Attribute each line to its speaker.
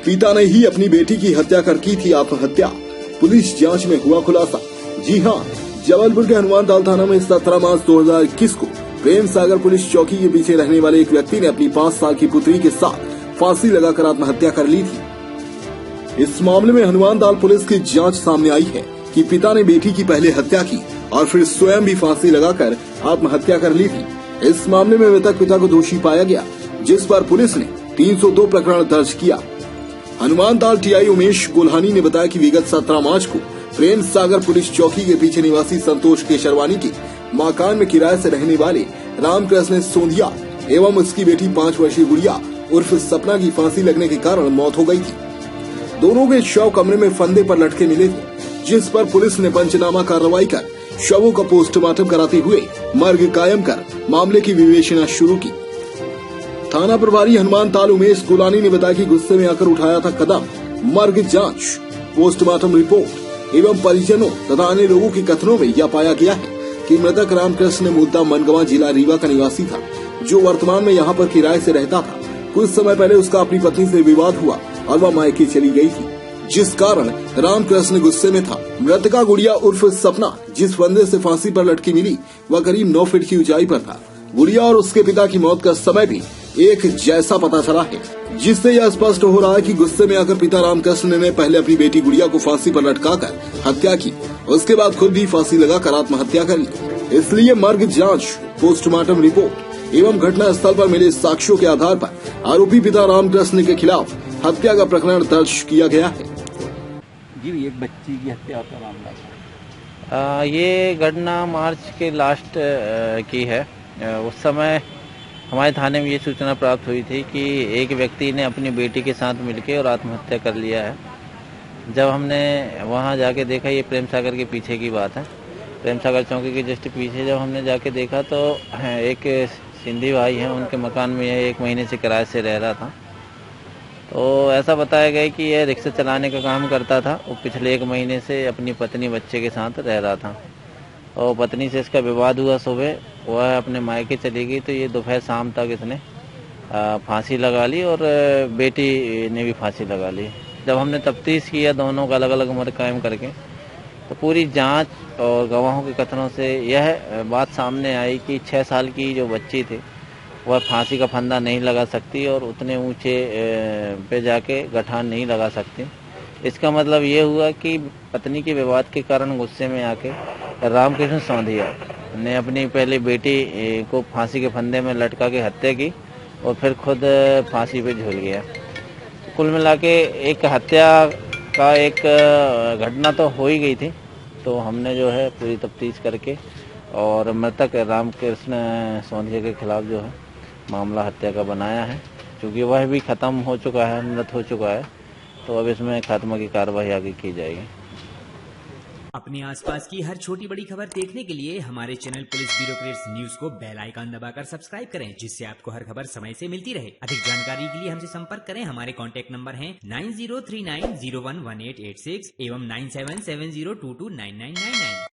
Speaker 1: पिता ने ही अपनी बेटी की हत्या कर की थी आत्महत्या, पुलिस जांच में हुआ खुलासा। जी हां, जबलपुर के हनुमानताल थाना में 17 मार्च 2021 को प्रेम सागर पुलिस चौकी के पीछे रहने वाले एक व्यक्ति ने अपनी 5 साल की पुत्री के साथ फांसी लगाकर आत्महत्या कर ली थी। इस मामले में हनुमानताल पुलिस की जांच सामने आई है कि पिता ने बेटी की पहले हत्या की और फिर स्वयं भी फांसी लगाकर आत्महत्या कर ली थी। इस मामले में मृतक पिता को दोषी पाया गया, जिस पर पुलिस ने 302 प्रकरण दर्ज किया। हनुमानताल टीआई उमेश गोल्हानी ने बताया कि विगत 17 मार्च को प्रेम सागर पुलिस चौकी के पीछे निवासी संतोष केशरवानी के मकान में किराए से रहने वाले रामकृष्ण सोंधिया एवं उसकी बेटी 5 वर्षीय गुड़िया उर्फ सपना की फांसी लगने के कारण मौत हो गई थी। दोनों के शव कमरे में फंदे पर लटके मिले थे, जिस पर पुलिस ने पंचनामा कार्रवाई कर शवों का पोस्टमार्टम कराते हुए मर्ग कायम कर मामले की विवेचना शुरू की। थाना प्रभारी हनुमानताल उमेश गोलानी ने बताया कि गुस्से में आकर उठाया था कदम। मर्ग जांच, पोस्टमार्टम रिपोर्ट एवं परिजनों तथा अन्य लोगों के कथनों में यह पाया गया है कि मृतक रामकृष्ण मूलतः मनगवा जिला रीवा का निवासी था, जो वर्तमान में यहाँ पर किराए से रहता था। कुछ समय पहले उसका अपनी पत्नी से विवाद हुआ और वह मायके चली गई थी, जिस कारण रामकृष्ण गुस्से में था। मृतका गुड़िया उर्फ सपना जिस फंदे से फांसी पर लटकी मिली वह करीब 9 फीट की ऊंचाई पर था। गुड़िया और उसके पिता की मौत का समय भी एक जैसा पता चला है, जिससे यह स्पष्ट हो रहा है कि गुस्से में आकर पिता रामकृष्ण ने पहले अपनी बेटी गुड़िया को फांसी पर लटकाकर हत्या की, उसके बाद खुद भी फांसी लगाकर आत्महत्या कर ली। इसलिए मर्ग जांच, पोस्टमार्टम रिपोर्ट एवं घटना स्थल पर मिले साक्ष्यों के आधार पर आरोपी पिता रामकृष्ण के खिलाफ हत्या का प्रकरण दर्ज किया गया है।
Speaker 2: जी, एक बच्ची की हत्या का मामला ये घटना मार्च के लास्ट की है। उस समय हमारे थाने में ये सूचना प्राप्त हुई थी कि एक व्यक्ति ने अपनी बेटी के साथ मिलकर और आत्महत्या कर लिया है। जब हमने वहां जाके देखा, ये प्रेम सागर के पीछे की बात है, प्रेम सागर चौकी के जस्ट पीछे जब हमने जाके देखा तो एक सिंधी भाई हैं, उनके मकान में यह 1 महीने से किराए से रह रहा था। तो ऐसा बताया गया कि यह रिक्शा चलाने का काम करता था। वो पिछले 1 महीने से अपनी पत्नी बच्चे के साथ रह रहा था और पत्नी से इसका विवाद हुआ। सुबह वह अपने मायके चली गई तो ये दोपहर शाम तक इसने फांसी लगा ली और बेटी ने भी फांसी लगा ली। जब हमने तफ्तीश किया दोनों का अलग अलग मर्ग कायम करके, तो पूरी जांच और गवाहों के कथनों से यह बात सामने आई कि 6 साल की जो बच्ची थी वह फांसी का फंदा नहीं लगा सकती और उतने ऊंचे पे जाके गठान नहीं लगा सकती। इसका मतलब ये हुआ कि पत्नी के विवाद के कारण गुस्से में आके रामकृष्ण सोंधिया ने अपनी पहले बेटी को फांसी के फंदे में लटका के हत्या की और फिर खुद फांसी पे झूल गया। कुल मिला के एक हत्या का एक घटना तो हो ही गई थी। तो हमने जो है पूरी तफ्तीश करके और मृतक रामकृष्ण सोंधिया के खिलाफ जो है मामला हत्या का बनाया है। क्योंकि वह भी खत्म हो चुका है, मृत हो चुका है, तो अब इसमें खात्मा की कार्रवाई आगे की जाएगी।
Speaker 3: अपने आसपास की हर छोटी बड़ी खबर देखने के लिए हमारे चैनल पुलिस ब्यूरोक्रेट्स न्यूज को बेल आइकन दबाकर सब्सक्राइब करें, जिससे आपको हर खबर समय से मिलती रहे। अधिक जानकारी के लिए हमसे संपर्क करें। हमारे कॉन्टैक्ट नंबर हैं 9039011886 एवं 9770229999।